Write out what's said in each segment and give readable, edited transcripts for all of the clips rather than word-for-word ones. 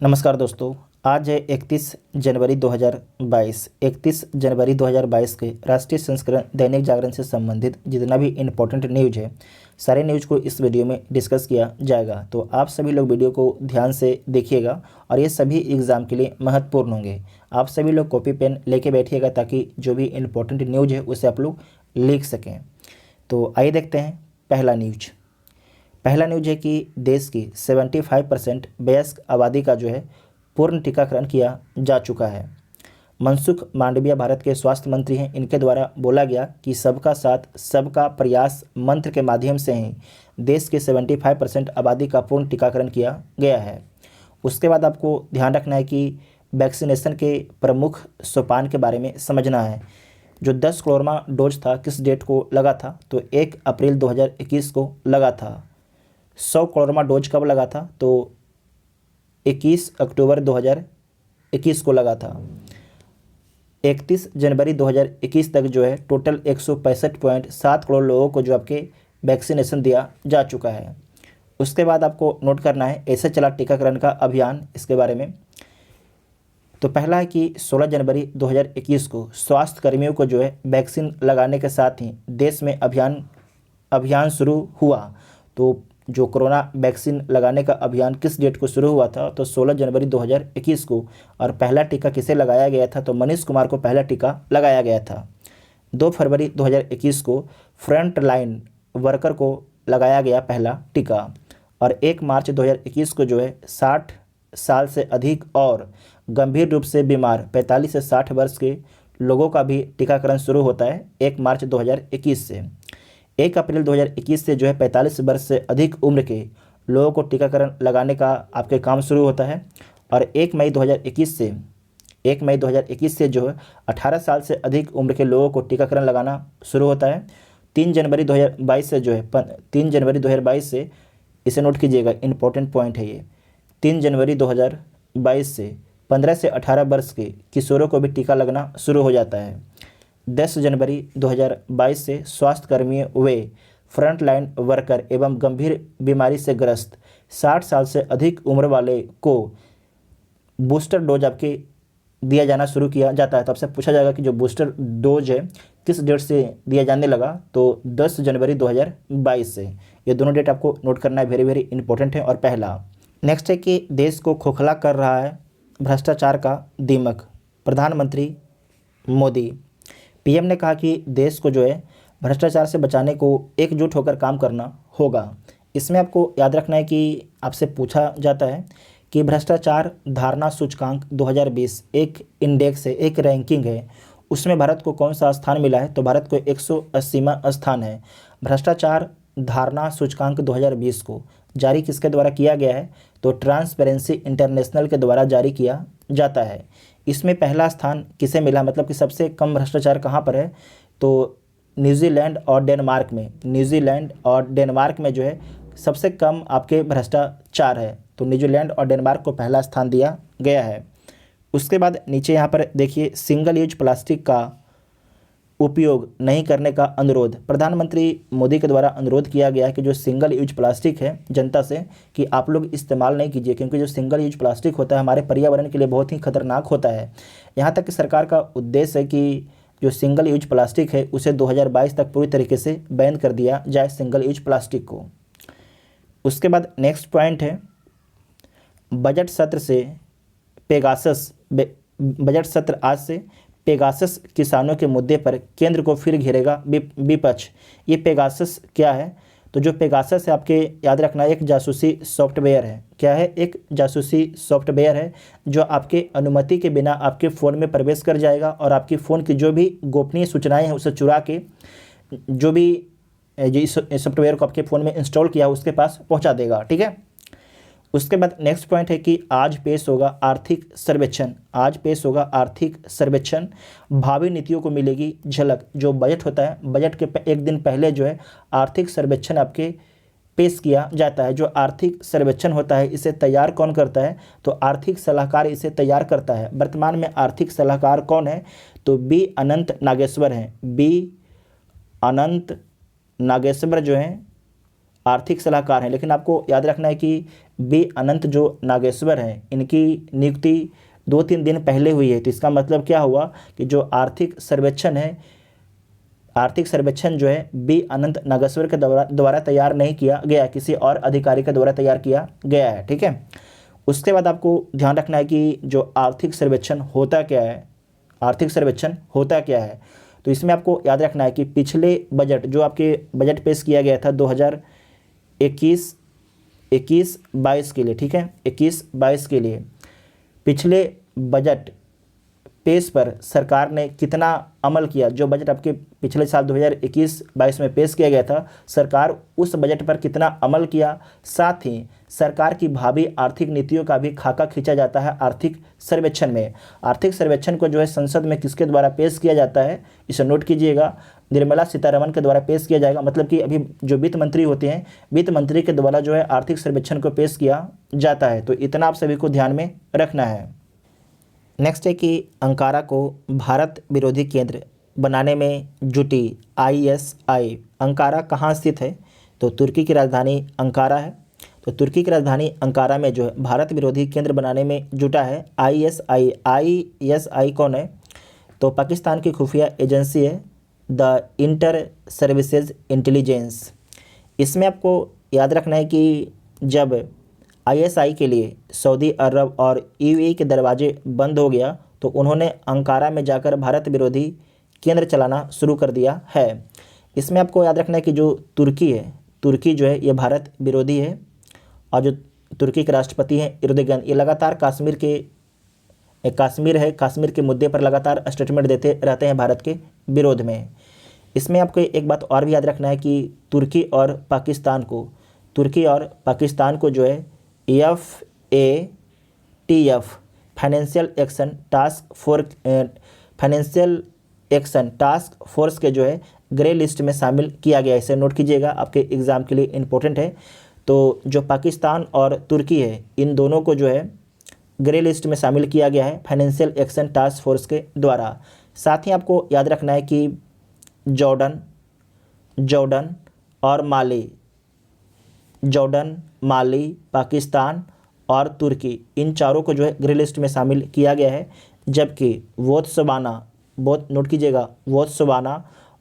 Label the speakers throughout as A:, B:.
A: नमस्कार दोस्तों। आज है 31 जनवरी 2022। 31 जनवरी 2022 के राष्ट्रीय संस्करण दैनिक जागरण से संबंधित जितना भी इम्पोर्टेंट न्यूज है, सारे न्यूज को इस वीडियो में डिस्कस किया जाएगा। तो आप सभी लोग वीडियो को ध्यान से देखिएगा और ये सभी एग्ज़ाम के लिए महत्वपूर्ण होंगे। आप सभी लोग कॉपी पेन लेके बैठिएगा ताकि जो भी इम्पोर्टेंट न्यूज है उसे आप लोग लिख सकें। तो आइए देखते हैं पहला न्यूज है कि देश की 75% वयस्क आबादी का जो है पूर्ण टीकाकरण किया जा चुका है। मनसुख मांडविया भारत के स्वास्थ्य मंत्री हैं। इनके द्वारा बोला गया कि सबका साथ सबका प्रयास मंत्र के माध्यम से ही देश के 75% आबादी का पूर्ण टीकाकरण किया गया है। उसके बाद आपको ध्यान रखना है कि वैक्सीनेशन के प्रमुख सोपान के बारे में समझना है। जो 10 करोड़वां डोज था किस डेट को लगा था, तो 1 अप्रैल 2021 को लगा था। 100 करोड़वां डोज कब लगा था, तो 21 अक्टूबर 2021 को लगा था। 31 जनवरी 2021 तक जो है टोटल 165.7 करोड़ लोगों को जो आपके वैक्सीनेशन दिया जा चुका है। उसके बाद आपको नोट करना है ऐसे चला टीकाकरण का अभियान। इसके बारे में तो पहला है कि 16 जनवरी 2021 को स्वास्थ्य कर्मियों को जो है वैक्सीन लगाने के साथ ही देश में अभियान शुरू हुआ। तो जो कोरोना वैक्सीन लगाने का अभियान किस डेट को शुरू हुआ था, तो 16 जनवरी 2021 को। और पहला टीका किसे लगाया गया था, तो मनीष कुमार को पहला टीका लगाया गया था। 2 फरवरी 2021 को फ्रंट लाइन वर्कर को लगाया गया पहला टीका। और 1 मार्च 2021 को जो है 60 साल से अधिक और गंभीर रूप से बीमार 45 से 60 वर्ष के लोगों का भी टीकाकरण शुरू होता है 1 मार्च 2021 से। 1 अप्रैल 2021 से जो है 45 वर्ष से अधिक उम्र के लोगों को टीकाकरण लगाने का आपके काम शुरू होता है। और 1 मई 2021 से जो है 18 साल से अधिक उम्र के लोगों को टीकाकरण लगाना शुरू होता है। 3 जनवरी 2022 से जो है 3 जनवरी 2022 से, इसे नोट कीजिएगा, इंपॉर्टेंट पॉइंट है ये। 3 जनवरी 2022 से 15 से 18 वर्ष के किशोरों को भी टीका लगना शुरू हो जाता है। 10 जनवरी 2022 से स्वास्थ्य कर्मी वे फ्रंट लाइन वर्कर एवं गंभीर बीमारी से ग्रस्त 60 साल से अधिक उम्र वाले को बूस्टर डोज आपके दिया जाना शुरू किया जाता है। तो आपसे पूछा जाएगा कि जो बूस्टर डोज है किस डेट से दिया जाने लगा, तो 10 जनवरी 2022 से। ये दोनों डेट आपको नोट करना है, वेरी वेरी इंपॉर्टेंट है। और पहला नेक्स्ट है कि देश को खोखला कर रहा है भ्रष्टाचार का दीमक। प्रधानमंत्री मोदी, पीएम ने कहा कि देश को जो है भ्रष्टाचार से बचाने को एकजुट होकर काम करना होगा। इसमें आपको याद रखना है कि आपसे पूछा जाता है कि भ्रष्टाचार धारणा सूचकांक 2020 एक इंडेक्स है, एक रैंकिंग है, उसमें भारत को कौन सा स्थान मिला है, तो भारत को 180वां स्थान है। भ्रष्टाचार धारणा सूचकांक 2020 को जारी किसके द्वारा किया गया है, तो ट्रांसपेरेंसी इंटरनेशनल के द्वारा जारी किया जाता है। इसमें पहला स्थान किसे मिला, मतलब कि सबसे कम भ्रष्टाचार कहाँ पर है, तो न्यूजीलैंड और डेनमार्क में जो है सबसे कम आपके भ्रष्टाचार है। तो न्यूजीलैंड और डेनमार्क को पहला स्थान दिया गया है। उसके बाद नीचे यहाँ पर देखिए, सिंगल यूज प्लास्टिक का उपयोग नहीं करने का अनुरोध। प्रधानमंत्री मोदी के द्वारा अनुरोध किया गया कि जो सिंगल यूज प्लास्टिक है जनता से, कि आप लोग इस्तेमाल नहीं कीजिए, क्योंकि जो सिंगल यूज प्लास्टिक होता है हमारे पर्यावरण के लिए बहुत ही खतरनाक होता है। यहाँ तक कि सरकार का उद्देश्य है कि जो सिंगल यूज प्लास्टिक है उसे 2022 तक पूरी तरीके से बैन कर दिया जाए, सिंगल यूज प्लास्टिक को। उसके बाद नेक्स्ट पॉइंट है, बजट सत्र आज से पेगासस किसानों के मुद्दे पर केंद्र को फिर घेरेगा विपक्ष। ये पेगासस क्या है, तो जो पेगासस है आपके याद रखना एक जासूसी सॉफ्टवेयर है। क्या है, एक जासूसी सॉफ्टवेयर है जो आपके अनुमति के बिना आपके फ़ोन में प्रवेश कर जाएगा और आपकी फ़ोन की जो भी गोपनीय सूचनाएं हैं उसे चुरा के जो भी इस सॉफ्टवेयर को आपके फ़ोन में इंस्टॉल किया उसके पास पहुंचा देगा। ठीक है। उसके बाद नेक्स्ट पॉइंट है कि आज पेश होगा आर्थिक सर्वेक्षण। भावी नीतियों को मिलेगी झलक। जो बजट होता है, बजट के एक दिन पहले जो है आर्थिक सर्वेक्षण आपके पेश किया जाता है। जो आर्थिक सर्वेक्षण होता है इसे तैयार कौन करता है, तो आर्थिक सलाहकार इसे तैयार करता है। वर्तमान में आर्थिक सलाहकार कौन है, तो बी अनंत नागेश्वर हैं। बी अनंत नागेश्वर जो हैं आर्थिक सलाहकार हैं। लेकिन आपको याद रखना है कि बी अनंत जो नागेश्वर हैं इनकी नियुक्ति 2-3 दिन पहले हुई है। तो इसका मतलब क्या हुआ कि जो आर्थिक सर्वेक्षण है, आर्थिक सर्वेक्षण जो है बी अनंत नागेश्वर के द्वारा तैयार नहीं किया गया, किसी और अधिकारी के द्वारा तैयार किया गया है। ठीक है। उसके बाद आपको ध्यान रखना है कि जो आर्थिक सर्वेक्षण होता क्या है, आर्थिक सर्वेक्षण होता क्या है। तो इसमें आपको याद रखना है कि पिछले बजट जो आपके बजट पेश किया गया था 2021-22 के लिए, ठीक है, 21-22 के लिए पिछले बजट पेश पर सरकार ने कितना अमल किया। जो बजट आपके पिछले साल 2021-22 में पेश किया गया था, सरकार उस बजट पर कितना अमल किया, साथ ही सरकार की भावी आर्थिक नीतियों का भी खाका खींचा जाता है आर्थिक सर्वेक्षण में। आर्थिक सर्वेक्षण को जो है संसद में किसके द्वारा पेश किया जाता है, इसे नोट कीजिएगा, निर्मला सीतारमण के द्वारा पेश किया जाएगा। मतलब कि अभी जो वित्त मंत्री होते हैं, वित्त मंत्री के द्वारा जो है आर्थिक सर्वेक्षण को पेश किया जाता है। तो इतना आप सभी को ध्यान में रखना है। नेक्स्ट है कि अंकारा को भारत विरोधी केंद्र बनाने में जुटी ISI। अंकारा कहाँ स्थित है, तो तुर्की की राजधानी अंकारा है। तो तुर्की की राजधानी अंकारा में जो है भारत विरोधी केंद्र बनाने में जुटा है ISI। ISI कौन है, तो पाकिस्तान की खुफिया एजेंसी है, द इंटर सर्विसेज इंटेलिजेंस। इसमें आपको याद रखना है कि जब ISI के लिए सऊदी अरब और UAE के दरवाजे बंद हो गया तो उन्होंने अंकारा में जाकर भारत विरोधी केंद्र चलाना शुरू कर दिया है। इसमें आपको याद रखना है कि जो तुर्की है, तुर्की जो है ये भारत विरोधी है, और जो तुर्की के राष्ट्रपति हैं एर्दोगन, ये लगातार कश्मीर के मुद्दे पर लगातार स्टेटमेंट देते रहते हैं भारत के विरोध में। इसमें आपको एक बात और भी याद रखना है कि तुर्की और पाकिस्तान को जो है FATF financial action task force के जो है ग्रे लिस्ट में शामिल किया गया है। इसे नोट कीजिएगा, आपके एग्ज़ाम के लिए इम्पोर्टेंट है। तो जो पाकिस्तान और तुर्की है इन दोनों को जो है ग्रे लिस्ट में शामिल किया गया है फाइनेंशियल एक्शन टास्क फोर्स के द्वारा। साथ ही आपको याद रखना है कि जॉर्डन और माली, पाकिस्तान और तुर्की, इन चारों को जो है ग्रे लिस्ट में शामिल किया गया है, जबकि बोत्सवाना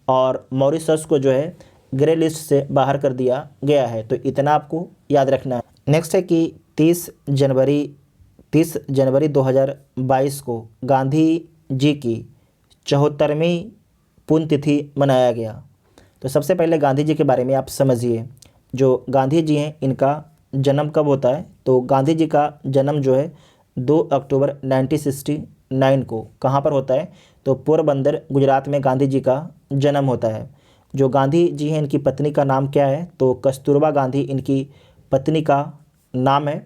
A: और मॉरिशस को जो है ग्रे लिस्ट से बाहर कर दिया गया है। तो इतना आपको याद रखना है। नेक्स्ट है कि 30 जनवरी 2022 को गांधी जी की 74वीं पुण्यतिथि मनाया गया। तो सबसे पहले गांधी जी के बारे में आप समझिए। जो गांधी जी हैं इनका जन्म कब होता है, तो गांधी जी का जन्म जो है 2 अक्टूबर 1969 को कहाँ पर होता है, तो पोरबंदर गुजरात में गांधी जी का जन्म होता है। जो गांधी जी हैं इनकी पत्नी का नाम क्या है, तो कस्तूरबा गांधी इनकी पत्नी का नाम है।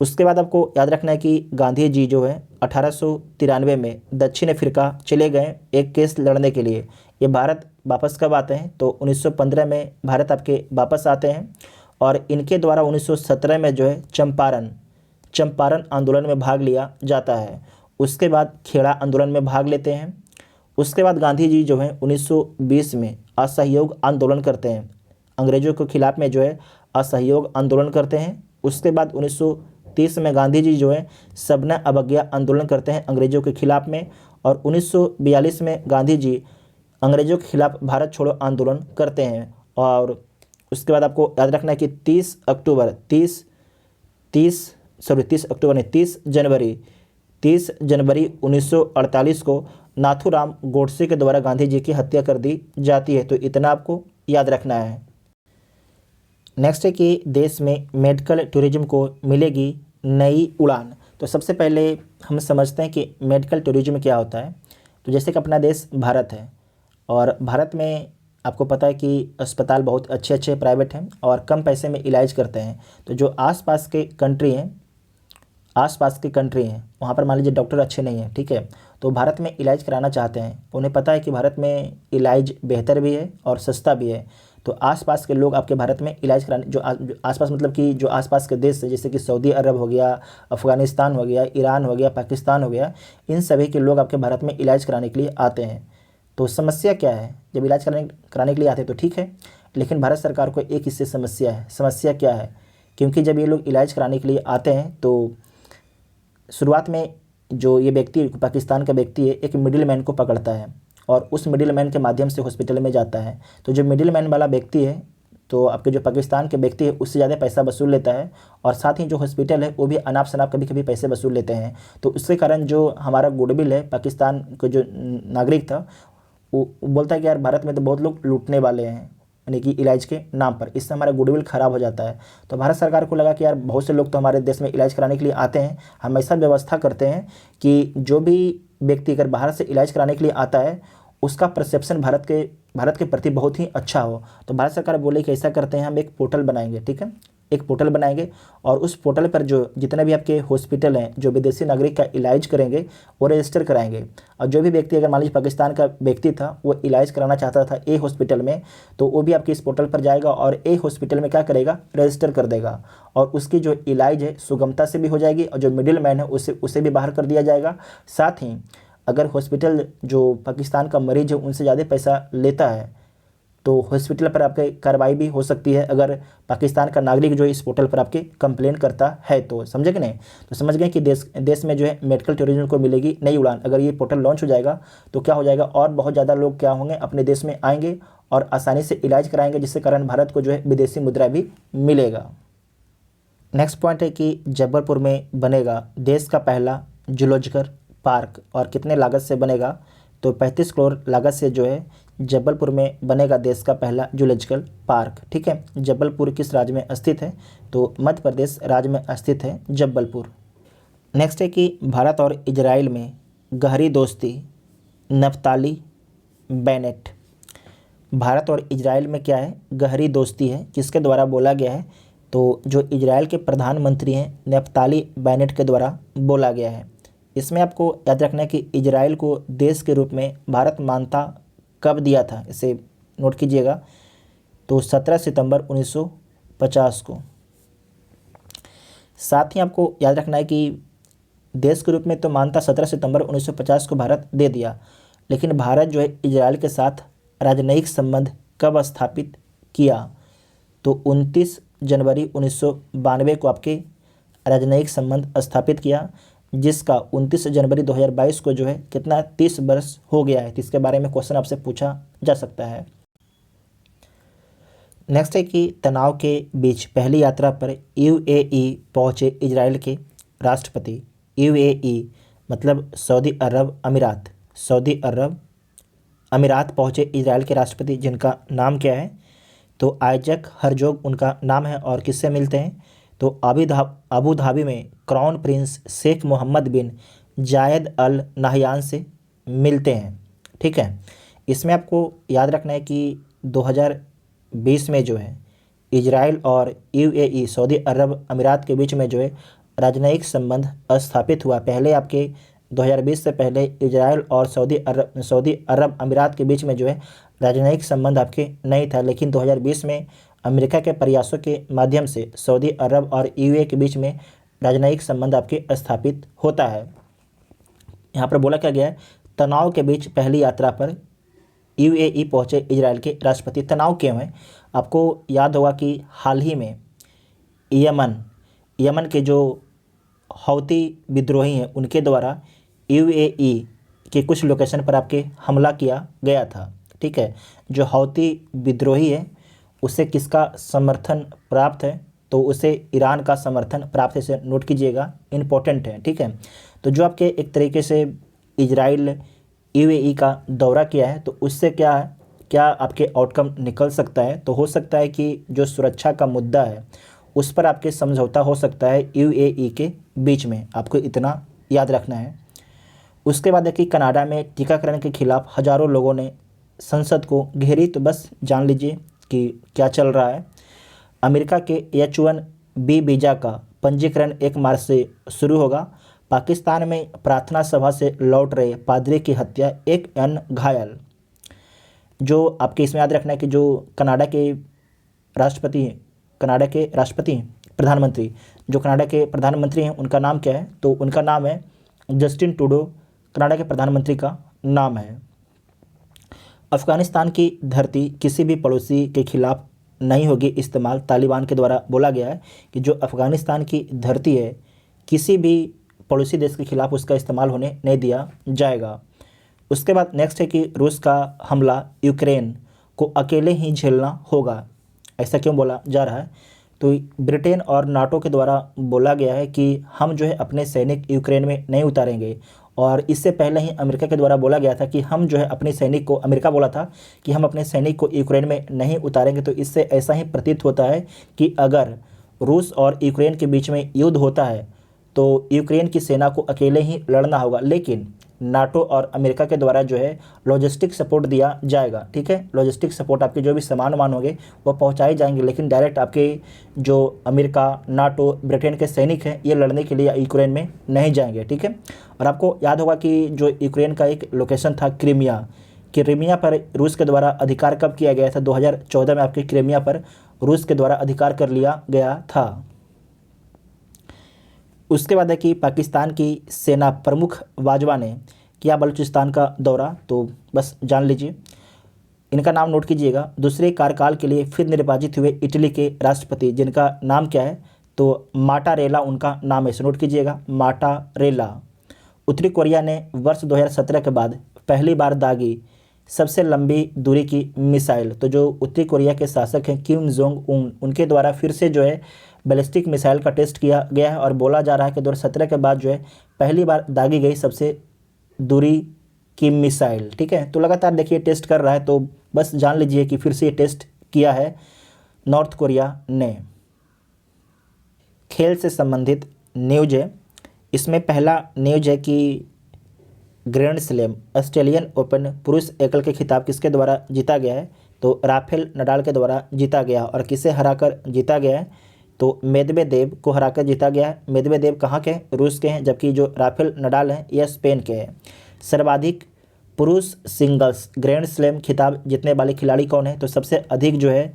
A: उसके बाद आपको याद रखना है कि गांधी जी जो है 1893 में दक्षिण अफ्रीका चले गए एक केस लड़ने के लिए। ये भारत वापस कब आते हैं, तो 1915 में भारत आपके वापस आते हैं, और इनके द्वारा 1917 में जो है चंपारण आंदोलन में भाग लिया जाता है। उसके बाद खेड़ा आंदोलन में भाग लेते हैं। उसके बाद गांधी जी जो है 1920 में असहयोग आंदोलन करते हैं, अंग्रेज़ों के खिलाफ में जो है असहयोग आंदोलन करते हैं। उसके बाद 1930 में गांधी जी जो है सबना अवज्ञा आंदोलन करते हैं अंग्रेज़ों के खिलाफ में, और 1942 में गांधी जी अंग्रेज़ों के खिलाफ भारत छोड़ो आंदोलन करते हैं। और उसके बाद आपको याद रखना है कि 30 जनवरी 1948 को नाथूराम गोडसे के द्वारा गांधी जी की हत्या कर दी जाती है। तो इतना आपको याद रखना है। नेक्स्ट है कि देश में मेडिकल टूरिज्म को मिलेगी नई उड़ान। तो सबसे पहले हम समझते हैं कि मेडिकल टूरिज्म क्या होता है। तो जैसे कि अपना देश भारत है, और भारत में आपको पता है कि अस्पताल बहुत अच्छे प्राइवेट हैं और कम पैसे में इलाज करते हैं। तो जो आसपास के कंट्री हैं वहाँ पर मान लीजिए डॉक्टर अच्छे नहीं हैं, ठीक है, तो भारत में इलाज कराना चाहते हैं। उन्हें पता है कि भारत में इलाज बेहतर भी है और सस्ता भी है। तो आसपास के लोग आपके भारत में इलाज कराने, जो आसपास मतलब कि जो आसपास के देश जैसे कि सऊदी अरब हो गया, अफ़गानिस्तान हो गया, ईरान हो गया, पाकिस्तान हो गया, इन सभी के लोग आपके भारत में इलाज कराने के लिए आते हैं। तो समस्या क्या है, जब इलाज कराने के लिए आते हैं तो ठीक है, लेकिन भारत सरकार को एक इससे समस्या है। समस्या क्या है? क्योंकि जब ये लोग इलाज कराने के लिए आते हैं तो शुरुआत में जो ये व्यक्ति पाकिस्तान का व्यक्ति है एक मिडिल मैन को पकड़ता है और उस मिडिल मैन के माध्यम से हॉस्पिटल में जाता है। तो जो मिडिल मैन वाला व्यक्ति है तो आपके जो पाकिस्तान के व्यक्ति है उससे ज़्यादा पैसा वसूल लेता है और साथ ही जो हॉस्पिटल है वो भी अनाप शनाप कभी कभी पैसे वसूल लेते हैं। तो उसके कारण जो हमारा गुडविल है पाकिस्तान का जो नागरिक था वो बोलता है कि यार भारत में तो बहुत लोग लूटने वाले हैं, यानी कि इलाज के नाम पर, इससे हमारा गुडविल ख़राब हो जाता है। तो भारत सरकार को लगा कि यार बहुत से लोग तो हमारे देश में इलाज कराने के लिए आते हैं, हम ऐसा व्यवस्था करते हैं कि जो भी व्यक्ति अगर बाहर से इलाज कराने के लिए आता है उसका परसेप्शन भारत के प्रति बहुत ही अच्छा हो। तो भारत सरकार बोले कि ऐसा करते हैं, हम एक पोर्टल बनाएंगे, ठीक है, एक पोर्टल बनाएंगे और उस पोर्टल पर जो जितने भी आपके हॉस्पिटल हैं जो विदेशी नागरिक का इलाज करेंगे वो रजिस्टर कराएंगे। और जो भी व्यक्ति अगर मान लीजिए पाकिस्तान का व्यक्ति था वो इलाज कराना चाहता था ए हॉस्पिटल में, तो वो भी आपके इस पोर्टल पर जाएगा और ए हॉस्पिटल में क्या करेगा, रजिस्टर कर देगा और उसकी जो इलाज है सुगमता से भी हो जाएगी और जो मिडिल मैन है उसे भी बाहर कर दिया जाएगा। साथ ही अगर हॉस्पिटल जो पाकिस्तान का मरीज है उनसे ज़्यादा पैसा लेता है तो हॉस्पिटल पर आपके कार्रवाई भी हो सकती है अगर पाकिस्तान का नागरिक जो इस पोर्टल पर आपके कंप्लेन करता है। तो समझे कि नहीं? तो समझ गए कि देश में जो है मेडिकल टूरिज्म को मिलेगी नई उड़ान। अगर ये पोर्टल लॉन्च हो जाएगा तो क्या हो जाएगा, और बहुत ज़्यादा लोग क्या होंगे अपने देश में आएंगे और आसानी से इलाज कराएंगे, जिसके कारण भारत को जो है विदेशी मुद्रा भी मिलेगा। नेक्स्ट पॉइंट है कि जबलपुर में बनेगा देश का पहला जूलॉजिकल पार्क और कितने लागत से बनेगा, तो 35 करोड़ लागत से जो है जबलपुर में बनेगा देश का पहला जूलॉजिकल पार्क। ठीक है, जबलपुर किस राज्य में स्थित है, तो मध्य प्रदेश राज्य में स्थित है जबलपुर। नेक्स्ट है कि भारत और इजराइल में गहरी दोस्ती, नफ्ताली बेनेट। भारत और इजराइल में क्या है, गहरी दोस्ती है, किसके द्वारा बोला गया है, तो जो इजराइल के प्रधानमंत्री हैं नफ्ताली बेनेट के द्वारा बोला गया है। इसमें आपको याद रखना है कि इजराइल को देश के रूप में भारत मान्यता कब दिया था, इसे नोट कीजिएगा, तो 17 सितंबर 1950 को। साथ ही आपको याद रखना है कि देश के रूप में तो मान्यता 17 सितंबर 1950 को भारत दे दिया, लेकिन भारत जो है इजराइल के साथ राजनयिक संबंध कब स्थापित किया, तो 29 जनवरी 1992 को आपके राजनयिक संबंध स्थापित किया, जिसका 29 जनवरी 2022 को जो है कितना 30 वर्ष हो गया है। तो इसके बारे में क्वेश्चन आपसे पूछा जा सकता है। नेक्स्ट है कि तनाव के बीच पहली यात्रा पर यूएई पहुंचे इजराइल के राष्ट्रपति। यूएई मतलब सऊदी अरब अमीरात, सऊदी अरब अमीरात पहुंचे इजराइल के राष्ट्रपति, जिनका नाम क्या है, तो आइजक हरजोग उनका नाम है। और किससे मिलते हैं, तो अबू धाबी में क्राउन प्रिंस शेख मोहम्मद बिन जायद अल नाहयान से मिलते हैं। ठीक है, इसमें आपको याद रखना है कि 2020 में जो है इजराइल और यूएई सऊदी अरब अमीरात के बीच में जो है राजनयिक संबंध स्थापित हुआ। पहले आपके 2020 से पहले इजराइल और सऊदी अरब अमीरात के बीच में जो है राजनयिक संबंध आपके नहीं था, लेकिन 2020 में अमेरिका के प्रयासों के माध्यम से सऊदी अरब और यूएई के बीच में राजनयिक संबंध आपके स्थापित होता है। यहाँ पर बोला क्या गया है, तनाव के बीच पहली यात्रा पर यूएई पहुँचे इजराइल के राष्ट्रपति। तनाव क्यों है, आपको याद होगा कि हाल ही में यमन के जो हौती विद्रोही हैं उनके द्वारा यूएई के कुछ लोकेशन पर आपके हमला किया गया था। ठीक है, जो हौती विद्रोही है उसे किसका समर्थन प्राप्त है, तो उसे ईरान का समर्थन प्राप्त है, इसे नोट कीजिएगा, इम्पोर्टेंट है। ठीक है, तो जो आपके एक तरीके से इजराइल यूएई का दौरा किया है तो उससे क्या आपके आउटकम निकल सकता है, तो हो सकता है कि जो सुरक्षा का मुद्दा है उस पर आपके समझौता हो सकता है यूएई के बीच में, आपको इतना याद रखना है। उसके बाद देखिए कनाडा में टीकाकरण के खिलाफ हज़ारों लोगों ने संसद को घेरी, तो बस जान लीजिए कि क्या चल रहा है। अमेरिका के H1B वीज़ा का पंजीकरण 1 मार्च से शुरू होगा। पाकिस्तान में प्रार्थना सभा से लौट रहे पादरी की हत्या, 1 अन्य घायल। जो आपके इसमें याद रखना है कि जो कनाडा के प्रधानमंत्री जो कनाडा के प्रधानमंत्री हैं उनका नाम क्या है, तो उनका नाम है जस्टिन ट्रूडो, कनाडा के प्रधानमंत्री का नाम है। अफ़गानिस्तान की धरती किसी भी पड़ोसी के खिलाफ नहीं होगी इस्तेमाल, तालिबान के द्वारा बोला गया है कि जो अफ़गानिस्तान की धरती है किसी भी पड़ोसी देश के खिलाफ उसका इस्तेमाल होने नहीं दिया जाएगा। उसके बाद नेक्स्ट है कि रूस का हमला यूक्रेन को अकेले ही झेलना होगा। ऐसा क्यों बोला जा रहा है? तो ब्रिटेन और नाटो के द्वारा बोला गया है कि हम जो है अपने सैनिक यूक्रेन में नहीं उतारेंगे, और इससे पहले ही अमेरिका के द्वारा बोला गया था कि हम जो है अपने सैनिक को, अमेरिका बोला था कि हम अपने सैनिक को यूक्रेन में नहीं उतारेंगे। तो इससे ऐसा ही प्रतीत होता है कि अगर रूस और यूक्रेन के बीच में युद्ध होता है तो यूक्रेन की सेना को अकेले ही लड़ना होगा, लेकिन नाटो और अमेरिका के द्वारा जो है लॉजिस्टिक सपोर्ट दिया जाएगा। ठीक है, लॉजिस्टिक सपोर्ट, आपके जो भी सामान वामान होंगे वो पहुंचाए जाएंगे, लेकिन डायरेक्ट आपके जो अमेरिका, नाटो, ब्रिटेन के सैनिक हैं ये लड़ने के लिए यूक्रेन में नहीं जाएंगे। ठीक है, और आपको याद होगा कि जो यूक्रेन का एक लोकेशन था क्रीमिया पर रूस के द्वारा अधिकार कब किया गया था? 2014 में आपके क्रीमिया पर रूस के द्वारा अधिकार कर लिया गया था। उसके बाद है कि पाकिस्तान की सेना प्रमुख बाजवा ने किया बलूचिस्तान का दौरा, तो बस जान लीजिए, इनका नाम नोट कीजिएगा। दूसरे कार्यकाल के लिए फिर निर्वाचित हुए इटली के राष्ट्रपति, जिनका नाम क्या है? तो माटारेला उनका नाम है, इसे नोट कीजिएगा, माटारेला। उत्तरी कोरिया ने वर्ष 2017 के बाद पहली बार दागी सबसे लंबी दूरी की मिसाइल। तो जो उत्तरी कोरिया के शासक हैं किम जोंग उन, उनके द्वारा फिर से जो है बैलिस्टिक मिसाइल का टेस्ट किया गया है, और बोला जा रहा है कि 2017 के बाद जो है पहली बार दागी गई सबसे दूरी की मिसाइल। ठीक है, तो लगातार देखिए टेस्ट कर रहा है, तो बस जान लीजिए कि फिर से ये टेस्ट किया है नॉर्थ कोरिया ने। खेल से संबंधित न्यूज है, इसमें पहला न्यूज है कि ग्रैंड स्लैम ऑस्ट्रेलियन ओपन पुरुष एकल के खिताब किसके द्वारा जीता गया है? तो राफेल नडाल के द्वारा जीता गया, और किसे हराकर जीता गया है? तो मेदवेदेव को हराकर जीता गया है। मेदवेदेव कहाँ के? रूस के हैं, जबकि जो राफेल नडाल हैं यह स्पेन के हैं। सर्वाधिक पुरुष सिंगल्स ग्रैंड स्लैम खिताब जीतने वाले खिलाड़ी कौन है? तो सबसे अधिक जो है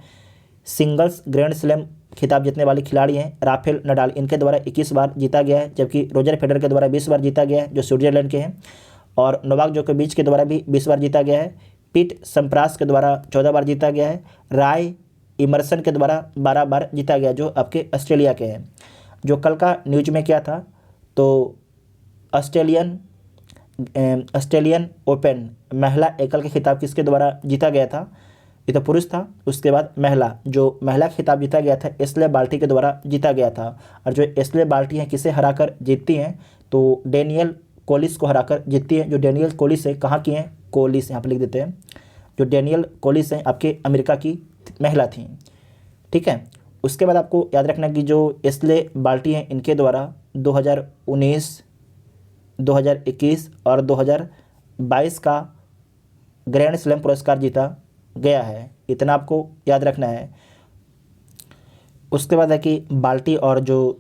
A: सिंगल्स ग्रैंड स्लैम खिताब जीतने वाले खिलाड़ी हैं राफेल नडाल, इनके द्वारा 21 बार जीता गया है, जबकि रोजर फेडरर के द्वारा 20 बार जीता गया है जो स्विट्जरलैंड के हैं, और नोवाक जोकोविच के द्वारा भी 20 बार जीता गया है। पीट सम्प्रास के द्वारा 14 बार जीता गया है। राय इमर्सन के द्वारा 12 बार जीता गया, जो आपके ऑस्ट्रेलिया के हैं। जो कल का न्यूज में क्या था? तो ऑस्ट्रेलियन ओपन महिला एकल के खिताब किसके द्वारा जीता गया था? ये तो पुरुष था, उसके बाद महिला खिताब जीता गया था एस्ले बाल्टी के द्वारा जीता गया था। और जो एस्ले बाल्टी हैं किसे हराकर जीतती हैं? तो डेनियल कोलिस को हराकर जीतती है। जो डेनियल कोलिस है कहाँ की हैं? कोलिस यहाँ पर लिख देते हैं। जो डेनियल कोलिस हैं आपके अमेरिका की महिला थी। ठीक है, उसके बाद आपको याद रखना कि जो एस्ले बाल्टी हैं इनके द्वारा 2019, 2021 और 2022 का ग्रैंड स्लैम पुरस्कार जीता गया है, इतना आपको याद रखना है। उसके बाद है कि बाल्टी और जो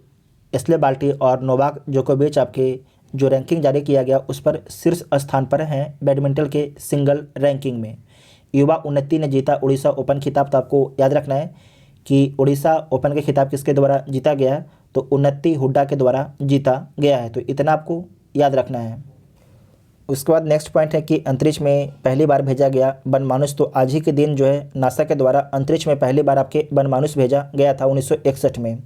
A: एस्ले बाल्टी और नोवाक जोकोविच आपके जो रैंकिंग जारी किया गया उस पर शीर्ष स्थान पर हैं बैडमिंटन के सिंगल रैंकिंग में। युवा उन्नति ने जीता उड़ीसा ओपन खिताब, तो आपको याद रखना है कि उड़ीसा ओपन के खिताब किसके द्वारा जीता गया है? तो उन्नति हुड्डा के द्वारा जीता गया है, तो इतना आपको याद रखना है। उसके बाद नेक्स्ट पॉइंट है कि अंतरिक्ष में पहली बार भेजा गया वनमानुष। तो आज ही के दिन जो है नासा के द्वारा अंतरिक्ष में पहली बार आपके वनमानुष भेजा गया था 1961 में।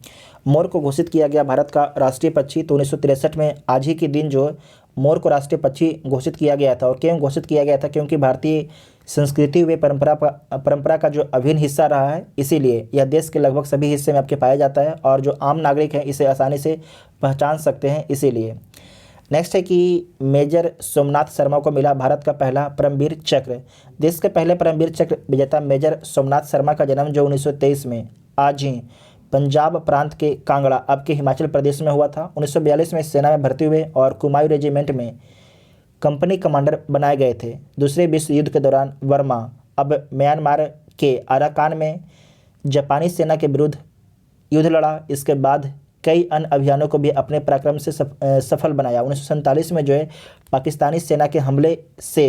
A: मोर को घोषित किया गया भारत का राष्ट्रीय पक्षी, तो 1963 में आज ही के दिन जो मोर को राष्ट्रीय पक्षी घोषित किया गया था। और क्यों घोषित किया गया था? क्योंकि भारतीय संस्कृति व परंपरा का जो अभिन्न हिस्सा रहा है, इसीलिए यह देश के लगभग सभी हिस्से में आपके पाया जाता है, और जो आम नागरिक हैं इसे आसानी से पहचान सकते हैं इसीलिए। नेक्स्ट है कि मेजर सोमनाथ शर्मा को मिला भारत का पहला परमवीर चक्र। देश के पहले परमवीर चक्र विजेता मेजर सोमनाथ शर्मा का जन्म जो 1923 में आज ही पंजाब प्रांत के कांगड़ा अब के हिमाचल प्रदेश में हुआ था। 1942 में सेना में भर्ती हुए और कुमाऊं रेजिमेंट में कंपनी कमांडर बनाए गए थे। दूसरे विश्व युद्ध के दौरान वर्मा अब म्यांमार के अराकान में जापानी सेना के विरुद्ध युद्ध लड़ा। इसके बाद कई अन्य अभियानों को भी अपने पराक्रम से सफल बनाया। 1947 में जो है पाकिस्तानी सेना के हमले से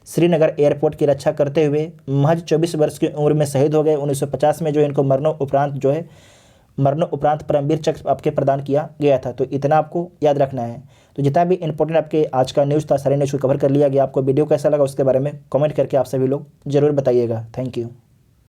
A: श्रीनगर एयरपोर्ट की रक्षा करते हुए महज 24 वर्ष की उम्र में शहीद हो गए। 1950 में जो इनको मरणों उपरांत जो है मरणोपरांत परमवीर चक्र आपके प्रदान किया गया था। तो इतना आपको याद रखना है। तो जितना भी इंपॉर्टेंट आपके आज का न्यूज़ था, सारे न्यूज़ को कवर कर लिया गया। आपको वीडियो कैसा लगा उसके बारे में कमेंट करके आप सभी लोग जरूर बताइएगा। Thank you.